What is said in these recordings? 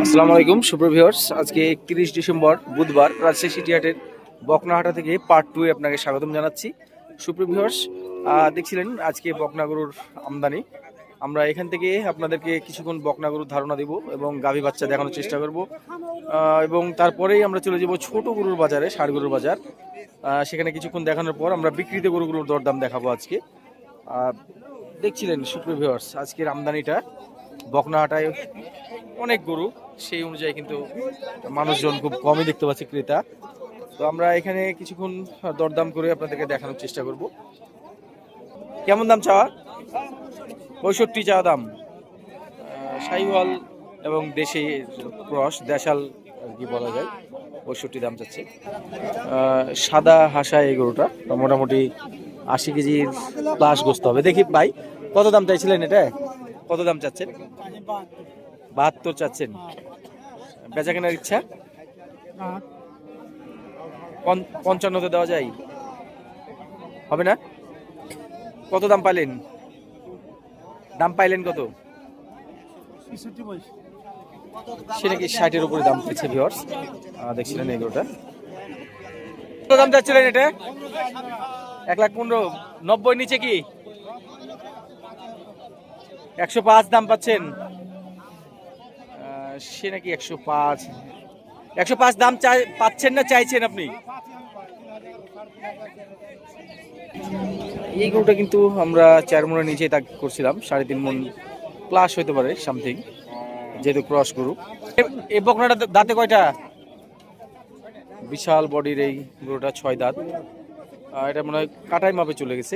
আসসালামু আলাইকুম সুপ্রিয় ভিউয়ার্স, আজকে 31 ডিসেম্বর বুধবার রাজশাহী সিটিহাটের বকনাহাটা থেকে পার্ট 2 এ আপনাকে স্বাগতম জানাচ্ছি। সুপ্রিয় ভিউয়ার্স, দেখছিলেন আজকে বকনা গরুর আমদানি। আমরা এখান থেকে আপনাদেরকে কিছুক্ষণ বকনা গরুর ধারণা দেব এবং গাভী বাচ্চা দেখানোর চেষ্টা করব, এবং তারপরেই আমরা চলে যাব ছোট গরুর বাজারে, ষাড় গরুর বাজার। সেখানে কিছুক্ষণ দেখানোর পর আমরা বিক্রিত গরুগুলোর দরদাম দেখাবো আজকে। দেখছিলেন সুপ্রিয় ভিউয়ার্স, আজকের আমদানিটা বকনাহাটায় অনেক গরু, সেই অনুযায়ী কিন্তু মানুষজন খুব কমই দেখতে পাচ্ছি, ক্রেতা। তো আমরা এখানে কিছুক্ষণ দরদাম করে আপনাদেরকে দেখানোর চেষ্টা করব। কেমন দাম চাওয়া? 65 চাওয়া দাম। শাহিওয়াল এবং দেশি ক্রস, দেশাল আর কি বলা যায়, 65 দাম চাচ্ছে। সাদা হাসা এই গরুটা মোটামুটি 80 কেজির প্লাস গোস্ত হবে। দেখি ভাই, কত দাম চাইছিলেন এটা? কত দাম চাচ্ছেন? 72 চাচ্ছেন। বেচা কেনার ইচ্ছা 55তে দেওয়া যায়? হবে না? কত দাম পাইলেন? দাম পাইলেন কত? সে নাকি 60-এর উপরে দাম পেয়েছে ভিউয়ার্স। দেখছিলেন এই গরুটা। কত দাম চাচ্ছিলেন এটা? 1,15,000। 90 নিচে কি? 105 দাম পাচ্ছেন। সে নাকি 105 দাম পাচ্ছেন না চাইছেন আপনি? এই গরুটা কিন্তু আমরা 4 মনের নিচে তাক করছিলাম, 3.5 মন প্লাস হইতে পারে সামথিং, যেহেতু ক্রস গরু। এই বকনাটা দাঁতে কয়টা? বিশাল বডির এই গরুটা 6 দাঁত। এটা মনে হয় কাটাই মাপে চলে গেছে।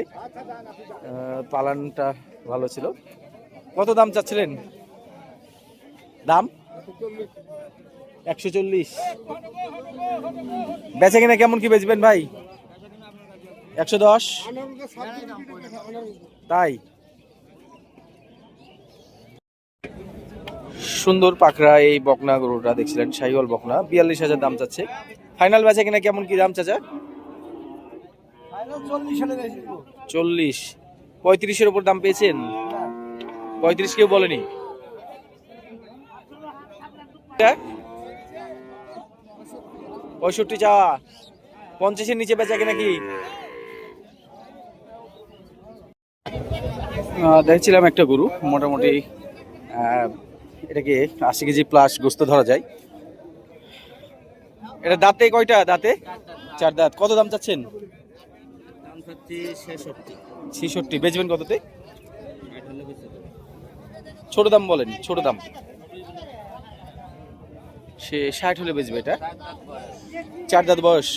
পালানটা ভালো ছিল। কত দাম চাচ্ছিলেন? দাম 140। বেচে কিনা কেমন কি বেচবেন ভাই? 110? তাই? সুন্দর পাকড়া এই বকনা গরুটা দেখছিলেন, শাহিওয়াল বকনা, 42,000 দাম চাচ্ছে। ফাইনাল বেচে কিনা কেমন কি দাম চাচা? 40। 35-এর উপর দাম পেয়েছেন? 35 কেউ বলেনি? 65 চাওয়া। 50-এর নিচে বেচা কিনা কি? দেখছিলাম একটা গরু, মোটামুটি এটাকে 80 কেজি প্লাস গোস্ত ধরা যায়। এটা দাঁতে কয়টা? দাঁতে 4 দাঁত। কত দাম চাচ্ছেন? 66। বেচবেন কততে? ছোট দাম বলেন, ছোট দাম। সে 60 হলে বেচবে। এটা 4 দাঁত বয়স।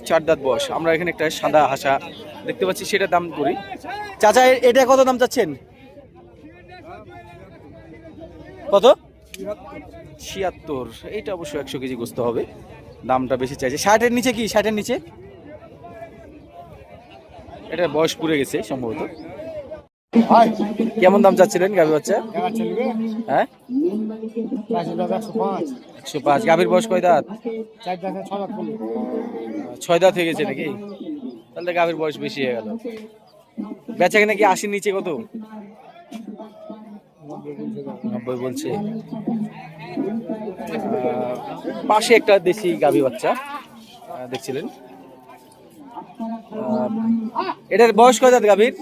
4 দাঁত বয়স। আমরা এখানে একটা সাদা হাসা দেখতে পাচ্ছি, সেটা দাম করি। চাচা এটা কত দাম চাচ্ছেন? কত? 76। এইটা অবশ্য 100 কেজি গোস্ত হবে, দামটা বেশি চাইছে। 60-এর নিচে কি? 60-এর নিচে? এটা বয়স পুড়ে গেছে সম্ভবত। কেমন দাম চাচ্ছিলেন গাভী বাচ্চা? হ্যাঁ, 105। গাভীর বয়স কয় দাঁত? 6 দাঁত হয়ে গেছে নাকি? তাহলে গাভীর বয়স বেশি হয়ে গেল। বেচা কিনা কি 80-র নিচে? কত? 90 বলছে। পাশে একটা দেশি গাভী বাচ্চা দেখছিলেন। এটার বয়স কয় দাঁত গাভীর?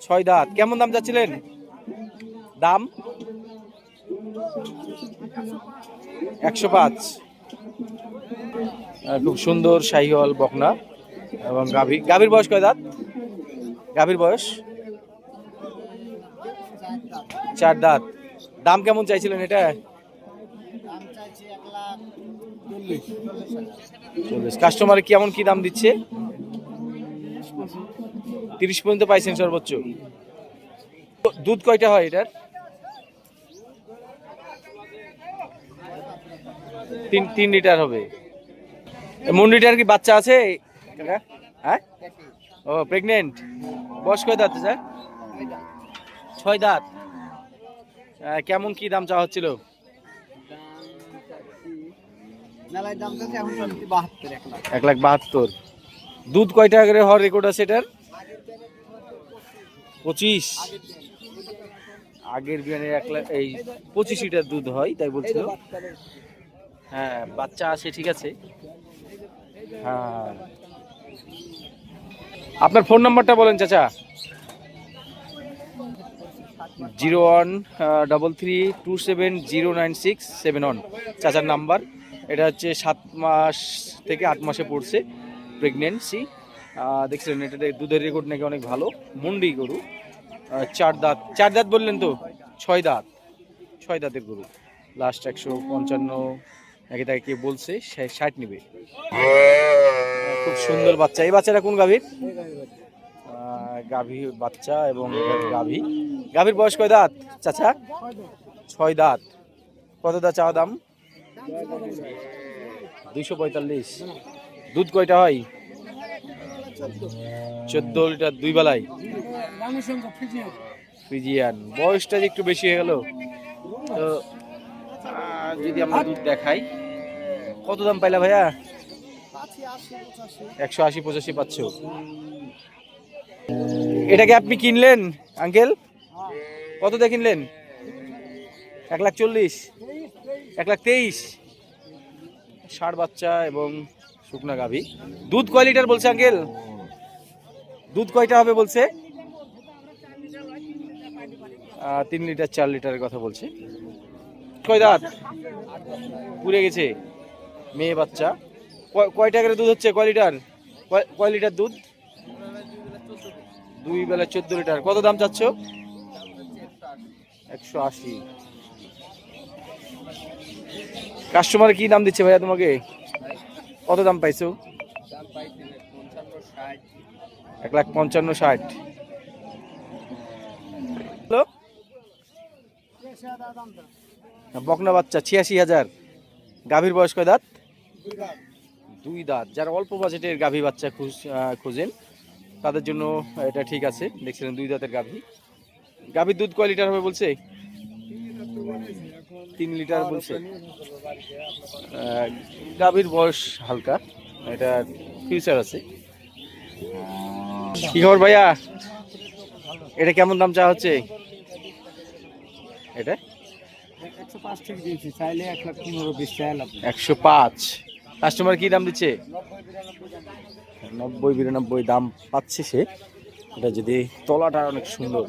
6 দাঁত। কেমন দাম চাচ্ছিলেন? দাম 105। খুব সুন্দর শাহিওয়াল বকনা এবং গাভীর বয়স কয় দাঁত? গাভীর বয়স 4 দাঁত। দাম কেমন চাইছিলেন এটা? 40। কাস্টমার কেমন কি দাম দিচ্ছে? 30 পর্যন্ত পাইছেন সর্বোচ্চ। দুধ কয়টা হয় এটার? 3 লিটার হবে। মুন্ডিটার কি বাচ্চা আছে? হ্যাঁ, ও প্রেগনেন্ট। বয়স কয় দাঁত স্যার? 6 দাঁত। কেমন কি দাম চাওয়া হচ্ছিল? 1,72,000। দুধ কয়টা করে হওয়ার রেকর্ড আছে এটার? 25 আগের বিয়ানে 1 লাখ এই 25 লিটার দুধ হয় তাই বলছিল। হ্যাঁ বাচ্চা আছে ঠিক আছে। হ্যাঁ আপনার ফোন নাম্বারটা বলেন চাচা। 0133270967 চাচার নাম্বার। এটা হচ্ছে 7 মাস থেকে 8 মাসে পড়ছে প্রেগনেন্সি। দেখছিলেন এটা দুধের রেকর্ড নাকি অনেক ভালো। মুন্ডি গরু, 4 দাঁত। 4 দাঁত বললেন তো? 6 দাঁত, 6 দাঁতের গরু। লাস্ট 155 নাকি তাকে কে বলছে 60 নিবে। খুব সুন্দর বাচ্চা। এই বাচ্চাটা কোন গাভীর? গাভী বাচ্চা এবং গাভী। গাভীর বয়স কয় দাঁত চাচা? 6 দাঁত। কত দা চাওয়া দাম? 245। দুধ কয়টা হয়? 14 লিটার 2 বেলায়। ফ্রিজিয়ান। বয়সটা যে একটু বেশি হয়ে গেল। তো যদি আমরা দুধ দেখাই, কত দাম পাইলা ভাইয়া? 180-85 পাচ্ছ। এটাকে আপনি কিনলেন আঙ্কেল? কত দিয়ে কিনলেন? 1,40,000, 1,23,000। ষাঁড় বাচ্চা এবং শুকনা গাভী। দুধ কয় লিটার বলছে আঙ্কেল? দুধ কয়টা হবে বলছে? 3 লিটার 4 লিটারের কথা বলছে। কয় দাঁত? পুড়ে গেছে। মেয়ে বাচ্চা। কয়টা করে দুধ হচ্ছে? কয় লিটার? কয় লিটার দুধ? 2 বেলা 14 লিটার। কত দাম চাচ্ছ? 180। কাস্টমার কি দাম দিচ্ছে ভাইয়া তোমাকে? কত দাম পাইছো? 1,55,60। বকনা বাচ্চা 86,000। গাভীর বয়স কয় দাঁত? 2 দাঁত। যারা অল্প বাজেটের গাভী বাচ্চা খুঁজেন তাদের জন্য এটা ঠিক আছে। দেখছিলেন 2 দাঁতের গাভী। গাভীর দুধ কয় লিটার হবে বলছে? 3 লিটার বলছে। গাভীর বয়স হালকা, এটা ফিউচার আছে। কি খবর ভাইয়া? এটা কেমন দাম চাওয়া হচ্ছে? এটা 105 ঠিক দিয়েছি, চাইলে 1,15,20 105। কাস্টমার কি দাম দিচ্ছে? 90-92 দাম পাচ্ছে সে। এটা যদি তলাটা অনেক সুন্দর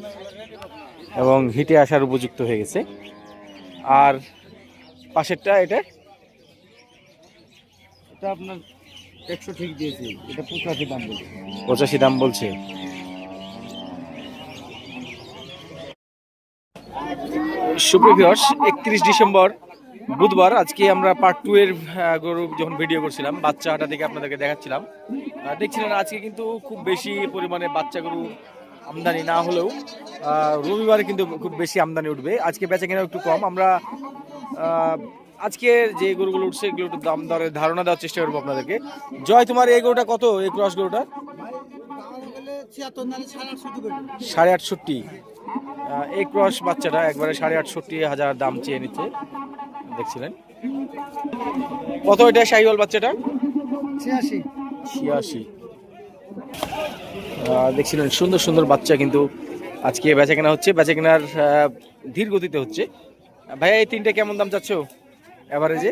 এবং হিটে আসার উপযুক্ত হয়ে গেছে। আর পাশেরটা এটা আপনার 100 ঠিক দিয়েছি, এটা 85 দাম বলছে। 85 দাম বলছে। সুপ্রিয় ভিউয়ার্স, 31 ডিসেম্বর বুধবার। আজকে আমরা পার্ট 2 এর গরু যখন ভিডিও করছিলাম, বাচ্চা হাটা থেকে আপনাদেরকে দেখাচ্ছিলাম। দেখছিলেন আজকে কিন্তু খুব বেশি পরিমাণে বাচ্চা গরু আমদানি না হলেও রবিবারে কিন্তু খুব বেশি আমদানি উঠবে। আজকে বেচা কেনা একটু কম। আমরা আজকে যে গরুগুলো উঠছে এগুলো একটু দাম দরের ধারণা দেওয়ার চেষ্টা করবো আপনাদেরকে। জয়, তোমার এই গরুটা কত? এই ক্রস গরুটা 68,500। এই ক্রস বাচ্চাটা একবারে 68,500 দাম চেয়ে নিচ্ছে। দেখছিলেন কত? এটা শাহিওয়াল বাচ্চাটা 86। দেখছিলেন সুন্দর সুন্দর বাচ্চা কিন্তু আজকে বেচা কেনা হচ্ছে। বেচা কেনার ধীর গতিতে হচ্ছে। ভাইয়া এই তিনটে কেমন দাম চাচ্ছ এভারেজে?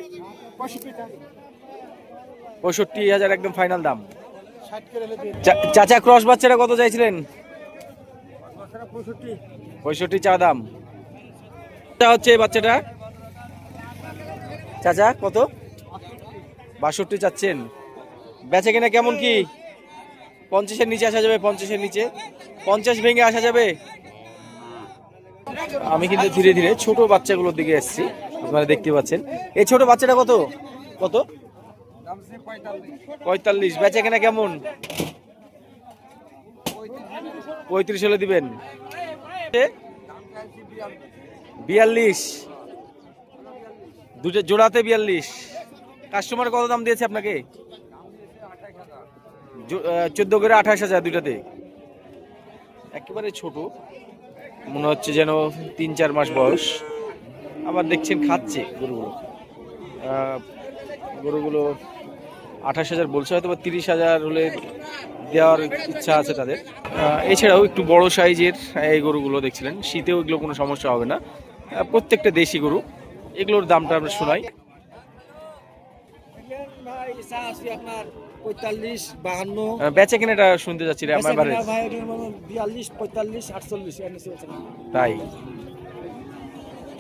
65,000 একদম ফাইনাল দাম। চাচা ক্রস বাচ্চাটা কত চাইছিলেন? 65 চা দাম। হচ্ছে এই বাচ্চাটা চাচা কত? 62 চাচ্ছেন। বেচা কেনা কেমন কি? 50-এর নিচে আসা যাবে? 50-এর নিচে? 50 ভেঙে আসা যাবে? আমি কিন্তু ধীরে ধীরে ছোট বাচ্চাগুলোর দিকে এসেছি, আপনারা দেখতে পাচ্ছেন। এই ছোট বাচ্চাটা কত? কত? 45। বেচা কেনা কেমন? 35 হলে দিবেন। 42। দুটো জোড়াতে 42। কাস্টমার কত দাম দিয়েছে আপনাকে? 14 করে 28,000 দুইটাতে। একেবারে ছোট মনে হচ্ছে, যেন 3-4 মাস বয়স। আবার দেখছেন খাচ্ছে গরুগুলো 28,000 বলছে, হয়তো 30,000 হলে দেওয়ার ইচ্ছা আছে তাদের। এছাড়াও একটু বড় সাইজের এই গরুগুলো দেখছিলেন, শীতেও এগুলো কোনো সমস্যা হবে না। প্রত্যেকটা দেশি গরু, এগুলোর দামটা আমরা শোনাই। আপনার 45, 52, বেচা কিনাটা শুনতে যাচ্ছি রে আমার বাড়ি। 42, 45, 48 তাই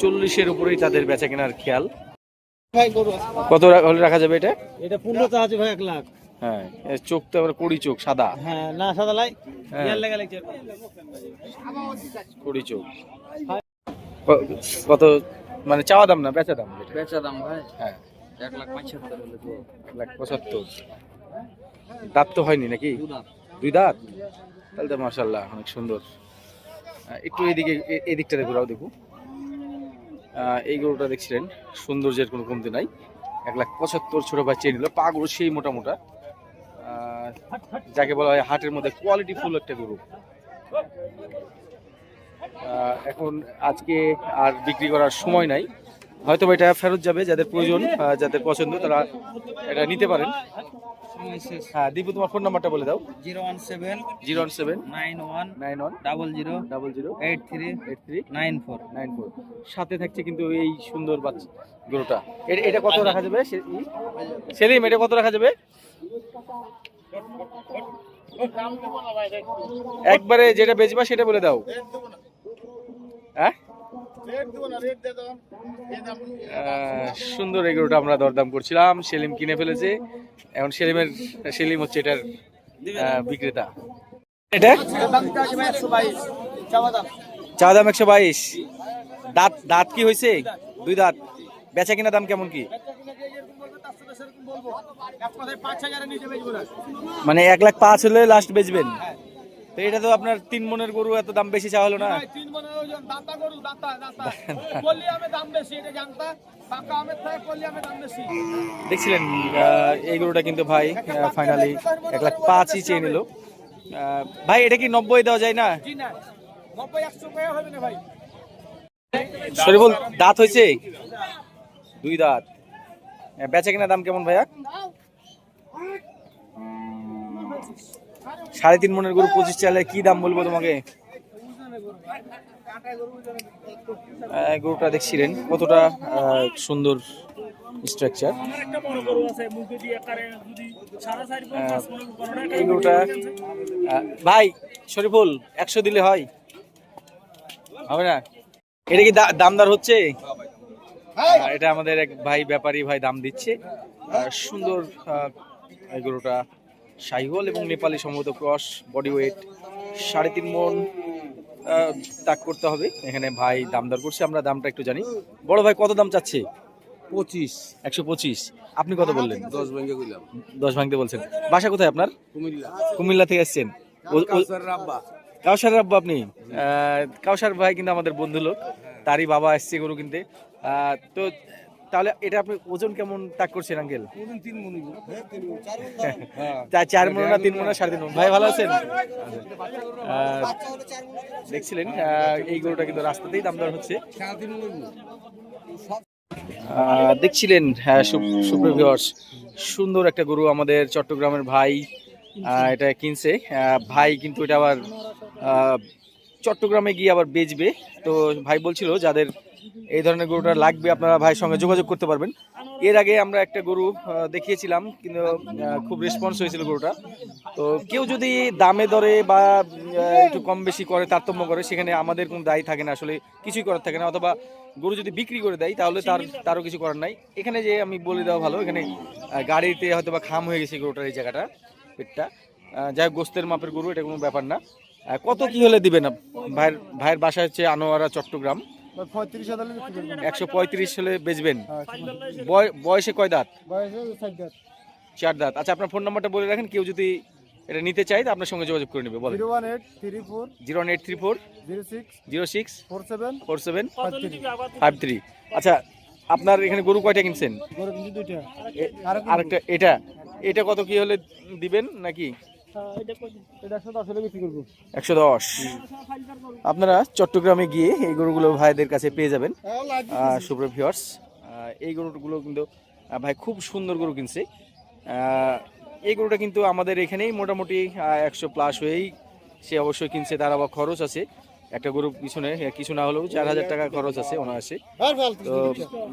40-এর উপরেই তাদের বেচা কেনার খেয়াল। ভাই গরু কত হলে রাখা যাবে এটা? এটা 15 টা আছে ভাই 1 লাখ। হ্যাঁ, এর চোখ তো আবার কড়ি চোখ, সাদা। হ্যাঁ না সাদা লাই হ্যাঁ। ইয়ার লাগা লাগছে কড়ি চোখ। কত মানে চাওয়া দাম না বেচা দাম? বেচা দাম ভাই হ্যাঁ 1,75,000 হলে তো 1,75,000। দাঁত তো হয়নি নাকি? দুই দাঁত? তাহলে তো মাশাআল্লাহ অনেক সুন্দর। একটু এদিকটাতে ঘোরাও দেখো। এই গরুটা দেখছিলেন, সৌন্দর্যের কোনো কমতি নাই। 1,75,000 ছোট ভাই চেয়ে নিল। পা গরু সেই মোটা মোটা, যাকে বলা হয় হাটের মধ্যে কোয়ালিটি ফুল একটা গরু। এখন আজকে আর বিক্রি করার সময় নাই, হয়তো এটা ফেরত যাবে। যাদের প্রয়োজন, যাদের পছন্দ, তারা এটা নিতে পারেন। হ্যাঁ দীপু, তোমার ফোন নাম্বারটা বলে দাও। 017 017 91 91 00 00 83 83 94 94। সাথে থাকছে কিন্তু এই সুন্দর বাচ্চা গরুটা। এটা কত রাখা যাবে সেলিম? এটা কত রাখা যাবে? একবারে যেটা বেচবা সেটা বলে দাও। হ্যাঁ, সুন্দর এই গরুটা আমরা দরদাম করছিলাম। সেলিম কিনে ফেলেছে। এখন সেলিম হচ্ছে এটার বিক্রেতা। এটা চা দাম 122। দাঁত কি হয়েছে? দুই দাঁত। বেচা কিনা দাম কেমন কি? মানে 1,05,000 হলে লাস্ট বেচবেন? তো এটা তো আপনার 3 মনের গরু, এত দাম বেশি চাওয়া হলো না? দেখছিলেন এই গরুটা কিন্তু ভাই ফাইনালি 1,05,000 চেয়ে নিল। ভাই এটা কি 90 দেওয়া যায় না? শরীফুল, দাঁত হয়েছে? দুই দাঁত। বেচা কিনা দাম কেমন ভাইয়া? 3.5 মনের গরু 25 চাইলে কি দাম বলবো তোমাকে? গরুটা দেখছিলেন কতটা সুন্দর স্ট্রাকচার। এই গরুটা ভাই শরীফুল 100 দিলে হয়? হবে না? এটা কি দামদার হচ্ছে? এটা আমাদের এক ভাই ব্যাপারী ভাই দাম দিচ্ছে। সুন্দর এই গরুটা শাহিওয়াল এবং নেপালি সম্ভবত ক্রস, বডি ওয়েট 3.5 মন তাক করতে হবে। এখানে ভাই দামদার করছে, আমরা দামটা একটু জানি। বড় ভাই কত দাম চাচ্ছে? 25 125। আপনি কত বললেন? 10 ভাঙে কইলাম। 10 ভাঙতে বলছেন। বাসা কোথায় আপনার? কুমিল্লা থেকে এসেছেন? কাউসার রাব্বা আপনি? কাউসার ভাই কিন্তু আমাদের বন্ধু লোক, তারই বাবা এসছে গরু কিনতে। তো তাহলে এটা আপনি ওজন কেমন তাক করছেন আঙ্কেল? 3 মন। 4 মন না 3 মন না 3.5 মন? ভাই ভালো আছেন? দেখছিলেন এই গরুটা কিন্তু রাস্তাতেই দাম দর হচ্ছে। দেখছিলেন সুপ্রিয় ভিউয়ার্স, সুন্দর একটা গরু আমাদের চট্টগ্রামের ভাই এটা কিনছে। ভাই কিন্তু এটা আবার চট্টগ্রামে গিয়ে আবার বেচবে। তো ভাই বলছিল যাদের এই ধরনের গরুটা লাগবে আপনারা ভাইয়ের সঙ্গে যোগাযোগ করতে পারবেন। এর আগে আমরা একটা গরু দেখিয়েছিলাম, কিন্তু খুব রেসপন্স হয়েছিল গরুটা। তো কেউ যদি দামে দরে বা একটু কম বেশি করে, তারতম্য করে, সেখানে আমাদের কোনো দায়ী থাকে না, আসলে কিছুই করার থাকে না। অথবা গরু যদি বিক্রি করে দেয় তাহলে তারও কিছু করার নাই। এখানে যে আমি বলে দেওয়া ভালো, এখানে গাড়িতে হয়তো বা খাম হয়ে গেছে গরুটার এই জায়গাটা, পেটটা। যাই হোক, গোস্তের মাপের গরু, এটা কোনো ব্যাপার না। কত কি হলে দিবেন? ভাইয়ের বাসা হচ্ছে আনোয়ারা, চট্টগ্রাম। 135 হলে বেচবেন? বয়সে কয় দাঁত? 4 দাঁত। আচ্ছা, আপনার ফোন নাম্বারটা বলে রাখেন, কেউ যদি এটা নিতে চাই আপনার সঙ্গে যোগাযোগ করে নেবে। বলেন। 01834 06 47 53। আচ্ছা, আপনার এখানে গরু কয়টা কিনছেন? আরেকটা এটা কত কি হলে দিবেন নাকি? 110। আপনারা চট্টগ্রামে গিয়ে এই গরুগুলো ভাইদের কাছে পেয়ে যাবেন। সুপ্রিয় ভিউয়ার্স, এই গরুগুলো কিন্তু ভাই খুব সুন্দর গরু কিনছে। এই গরুটা কিন্তু আমাদের এখানেই মোটামুটি 100+ হয়েই সে অবশ্যই কিনছে, তার আবার খরচ আছে একটা গরুর পিছনে, কিছু না হলেও 4000 টাকা খরচ আছে অনায়াসে। তো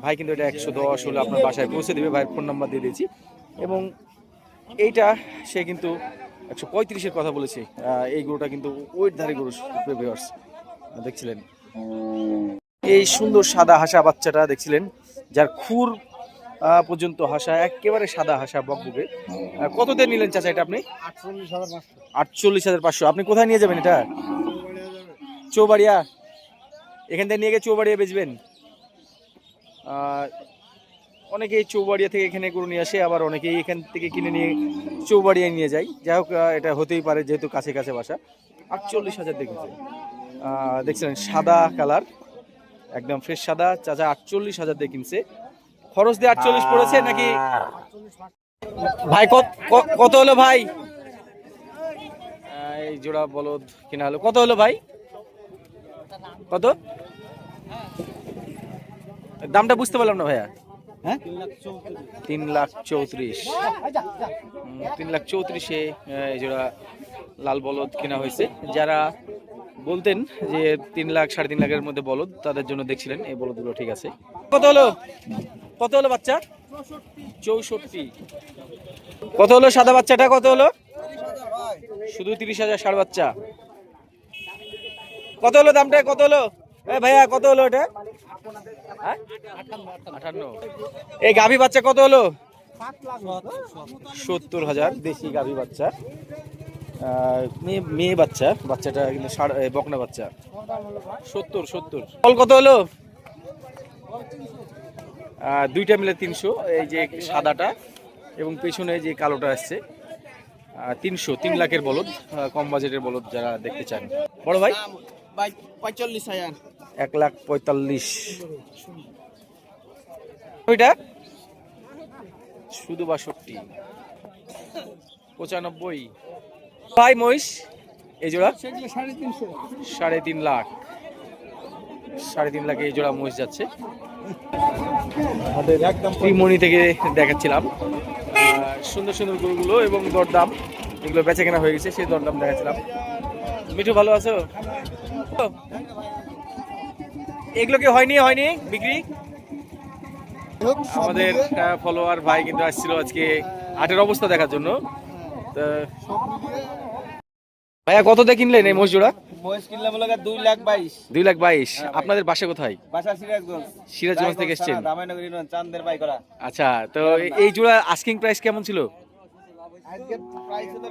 ভাই কিন্তু এটা 110 হলে আপনার বাসায় পৌঁছে দেবে, ভাইয়ের ফোন নাম্বার দিয়ে দিয়েছি। এবং এইটা সে কিন্তু 135-এর কথা বলেছে। এই গরুটা কিন্তু ওই ধারে গরু ভিউয়ার্স দেখছিলেন, এই সুন্দর সাদা হাসা বাচ্চাটা দেখছিলেন, যার খুর পর্যন্ত হাসা, একেবারে সাদা হাসা বকবকে। কততে নিলেন চাচা এটা আপনি? 48,500। আপনি কোথায় নিয়ে যাবেন এটা? চৌবাড়িয়া? এখান থেকে নিয়ে গিয়ে চৌবাড়িয়া বেচবেন? অনেকেই চৌবাড়িয়া থেকে এখানে গরু নিয়ে আসে, আবার অনেকেই এখান থেকে কিনে নিয়ে চৌবাড়িয়ায় নিয়ে যায়। যাই হোক, এটা হতেই পারে যেহেতু কাছে কাছে বাসা। 48,000 দেখেছে, দেখছিলেন সাদা কালার, একদম ফ্রেশ সাদা। চাচা 48,000 দিয়ে কিনছে। খরচ দিয়ে 48 পড়েছে নাকি ভাই? কত হলো ভাই? এই জোড়া বলদ কিনা হলো, কত হলো ভাই? কত দামটা বুঝতে পারলাম না ভাইয়া। হ্যাঁ, 3,34,000। 3,34,000-এ এই জোড়া লাল বলদ কেনা হয়েছে। যারা বলতেন যে 3 লাখ 3.5 লাখের মধ্যে বলদ, তাদের জন্য দেখছিলেন এই বলদগুলো ঠিক আছে। কত হলো? কত হলো বাচ্চা? 64। কত হলো সাদা বাচ্চাটা? কত হলো? শুধু 30,000 ষাড় বাচ্চা। কত হলো দামটা? কত হলো ভাইয়া? কত হলো এটা? 58। এই গাভী বাচ্চা কত হলো? 70,000। দেশি গাভী বাচ্চা, মেয়ে বাচ্চা, বাচ্চাটা কিন্তু বকনা বাচ্চা। 70। ফল কত হলো? দুইটা মিলে 300। এই যে সাদাটা এবং পেছনে যে কালোটা আসছে 300। 3 লাখের বলদ, কম বাজেটের বলদ যারা দেখতে চান। বড় ভাই 45,000। 1,45,000। ওইটা শুধু 62। 95। ভাই মহিষ এই জোড়া 3.5 লাখ। 3.5 লাখে এই জোড়া মহিষ যাচ্ছে। ত্রিমণি থেকে দেখাচ্ছিলাম সুন্দর সুন্দর গরুগুলো এবং দরদাম, এগুলো বেচা কেনা হয়ে গেছে, সেই দরদাম দেখাচ্ছিলাম। মিঠু ভালো আছো? এগুলো কি হয়নি বিক্রি? আমাদের ফলোয়ার ভাই কিন্তু আসছিল আজকে হাটের অবস্থা দেখার জন্য। ভাইয়া কত দিয়ে কিনলেন এই মহিষ জোড়া? মহিষ কিনলাম 2,22,000। 2,22,000। আপনাদের বাসা কোথায়? বাসা সিরাজগঞ্জ। সিরাজগঞ্জ থেকে এসেছেন? দামাইনগর ইউনিয়ন, চান্দের বাই করা। আচ্ছা, তো এই জোড়া আস্কিং প্রাইস কেমন ছিল? আজকে প্রাইস হলো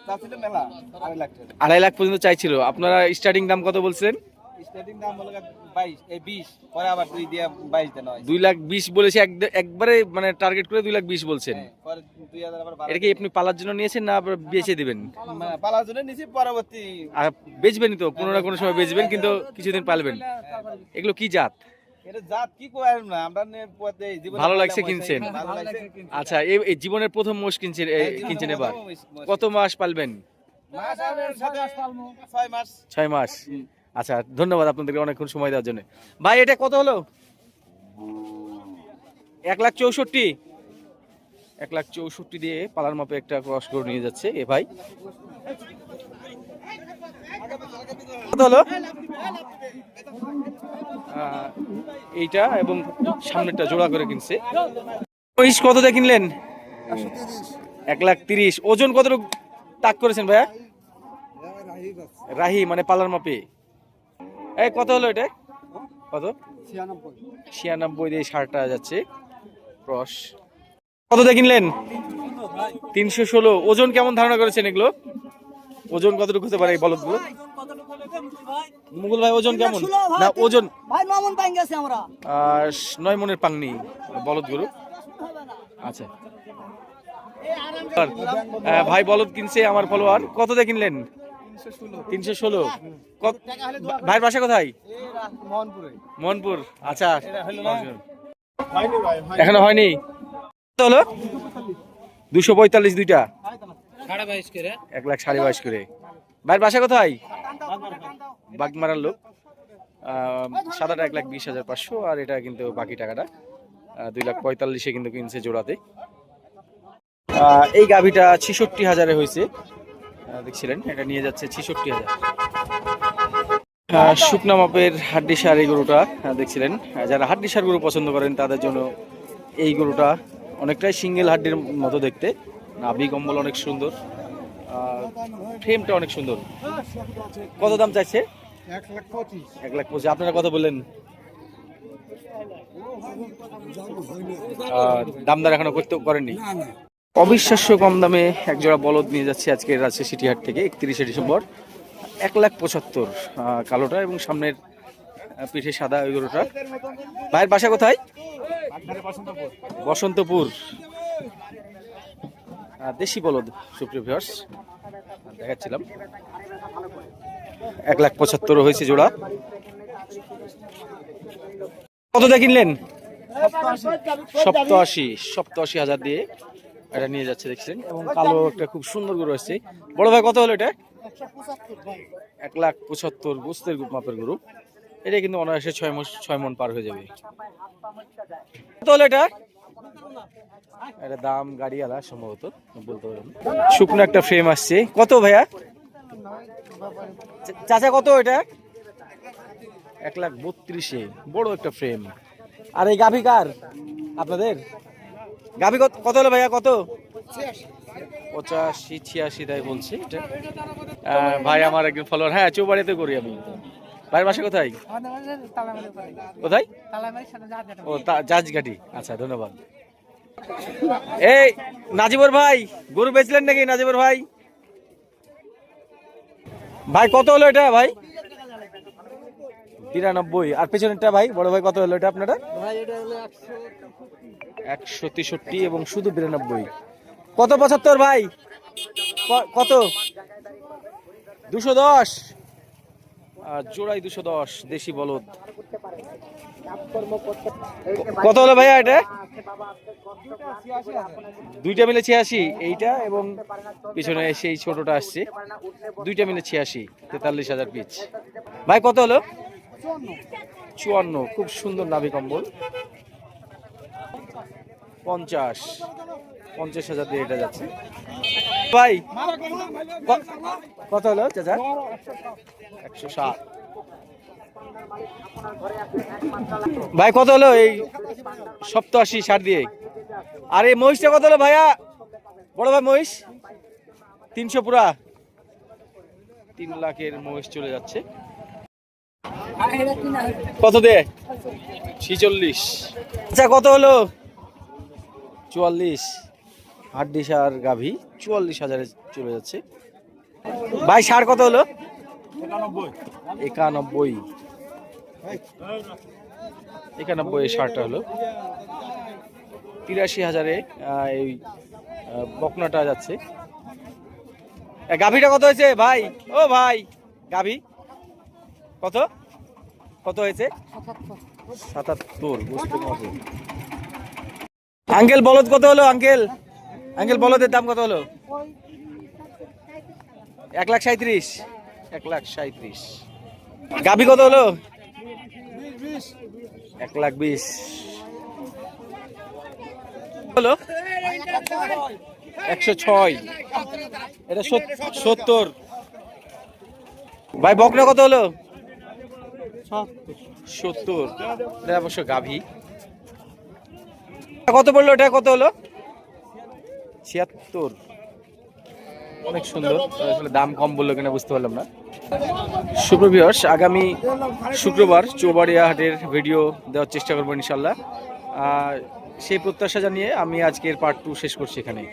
তাছিল মেলা 2.5 লাখ টাকা। 2.5 লাখ পর্যন্ত চাইছিল। আপনারা স্টার্টিং দাম কত বলছিলেন? স্টার্টিং দাম হলো 20 পরে আবার 2 দিয়া 22 দেন হয়। 2,20,000 বলেছে একবারে, মানে টার্গেট করে 2,20,000 বলছেন। পরে 2,000 আবার এটা কি আপনি পালার জন্য নিয়েছেন না আবার বেচে দিবেন? পালার জন্য নিছি, পরবর্তী আর বেচবেনই তো, কোনো না কোনো সময় বেচবেন, কিন্তু কিছুদিন পালবেন। এগুলো কি জাত? এটা জাত কি কইরাম না, আমরা জীবনে ভালো লাগছে কিনছেন? ভালো লাগছে। আচ্ছা, এই জীবনের প্রথম মোষ কিনছেন এবার? কত মাস পালবেন? মাস আর 6 মাস। 6 মাস। আচ্ছা, ধন্যবাদ আপনাদেরকে অনেকক্ষণ সময় দেওয়ার জন্য। ভাই এটা কত হলো? 1,64,000। 1,64,000 দিয়ে পালার মাপে একটা ক্রস করে নিয়ে যাচ্ছে এ ভাই। কত হলো এইটা? এবং সামনেরটা জোড়া করে কিনছে। মহিষ কত দিয়ে কিনলেন? 1,30,000। ওজন কতটুকু তাক করেছেন ভাইয়া? রাহি মানে পালার মাপে। এই কত হলো এটা? কত? 96 দিয়ে ষাঁড়টা যাচ্ছে ক্রস। কত দিয়ে কিনলেন? 316। ওজন কেমন ধারণা করেছেন এগুলো? ওজন কতটুকু হতে পারে এই বলদগুলো? মুকুল ভাই ওজন কেমন? না ওজন ভাই 9 মণ পাইন গেছে আমরা। 9 মণের পাংনি বলদগুলো। আচ্ছা, ভাই বলদ কিনছে আমার ফলোয়ার। কত দিয়ে কিনলেন? 316। ভাইয়ের বাসা কোথায়? মোহনপুর। আচ্ছা, এখনো হয়নি। কত হলো? 245 দুইটা, 1,22,000 করে। ভাইয়ের বাসা কোথায়? বাগমারার লোক। সাদাটা 1,20,500, আর এটা কিন্তু বাকি টাকাটা 2,45,000 কিন্তু কিনছে জোড়াতে। এই গাভীটা 66,000-এ হয়েছে, দেখছিলেন এটা নিয়ে যাচ্ছে 66,000। শুকনা মাপের হাড্ডি সার এই গরুটা দেখছিলেন, যারা হাড্ডি সার গরু পছন্দ করেন তাদের জন্য এই গরুটা অনেকটাই সিঙ্গেল হাড্ডির মতো দেখতে, নাভি কম্বল অনেক সুন্দর, ফ্রেমটা অনেক সুন্দর। কত দাম চাইছে? 1,25,000। আপনারা কত বললেন? দামদার এখনো করতে করেননি। অবিশ্বাস্য কম দামে একজোড়া বলদ নিয়ে যাচ্ছে আজকে রাজশাহী সিটি হাট থেকে 31শে ডিসেম্বর। 1,75,000 কালোটা এবং সামনের পিঠে সাদা ওই গরুটা। ভাইয়ের বাসা কোথায়? বসন্তপুর। দেশি বলদ সুপ্রিয় ভিউয়ার্স দেখাচ্ছিলাম, 1,75,000 হয়েছে জোড়া। কত দিয়ে কিনলেন? 87,000 দিয়ে এটা নিয়ে যাচ্ছে দেখছেন, এবং কালো একটা খুব সুন্দর গরু আসছে। বড় ভাই কত হলো এটা? 1,75,000 গোস্তের মাপের গরু। এটা কিন্তু অনায়াসে 6 মণ পার হয়ে যাবে। কত হলো এটা? এটা দাম গাড়িওয়ালা সম্ভবত বলতে পারবেন। শুকনো একটা ফ্রেম আসছে, কত ভাইয়া? চাচা কত এটা? 1,32,000, বড় একটা ফ্রেম। আর এই গাভী কার? আপনাদের গাভী কত হলো ভাইয়া? কত? 85-86 তাই বলছি এটা। ভাই আমার একজন ফলোয়ার, হ্যাঁ চৌবাড়িতে করি আমি। ভাইয়ের বাসা কোথায়? কোথায়? ও জাজঘাটি। আচ্ছা ধন্যবাদ। এই নাজিবর ভাই গরু বেচলেন নাকি? নাজিবর ভাই, ভাই কত হলো এটা ভাই? 93। আর পেছনেরটা ভাই বড় ভাই কত হলো এটা আপনারা? 163 এবং শুধু 92। কত 75 ভাই? কত? 210। জোড়াই 210 দেশি বলদ। কত হলো ভাইয়া এটা? দুইটা মিলে 86। এইটা এবং পিছনে সেই ছোটটা আসছে, দুইটা মিলে 86, 43,000 পিচ। ভাই কত হলো? 54। খুব সুন্দর নাভি কম্বল। 50,000 দিয়ে এটা যাচ্ছে। ভাই কত হলো চাচা? 160। ভাই কত হলো এই 87 60 দিয়ে? আর এই মহিষটা কত হলো ভাইয়া? বড় ভাই মহিষ 300 পুরা। 3 লাখের মহিষ চলে যাচ্ছে। কত দিয়ে? 46। আচ্ছা কত হলো? 44। হাড্ডি সার গাভী 44,000-এ চলে যাচ্ছে। ভাই সার কত হলো? 91। 91 সারটা হলো 83,000-এ। এই বকনাটা যাচ্ছে। গাভীটা কত হয়েছে ভাই? ও ভাই গাভী কত কত হয়েছে? 77। বুঝতে পারছি। আঙ্কেল বলদ কত হলো? আঙ্কেল বলদের দাম কত হলো? 1,37,000। 1,37,000। গাভী কত হলো? 1,20,000 হলো। 106। এটা 70। ভাই বকনা কত হলো? 70। এটা অবশ্য গাভী। কত বললো এটা? কত হলো? 76। অনেক সুন্দর, আসলে দাম কম বললো কিনা বুঝতে পারলাম না। সুপ্রিয় ভিউয়ার্স, আগামী শুক্রবার চৌবাড়িয়া হাটের ভিডিও দেওয়ার চেষ্টা করবো ইনশাল্লাহ। সেই প্রত্যাশা জানিয়ে আমি আজকের পার্ট 2 শেষ করছি এখানে।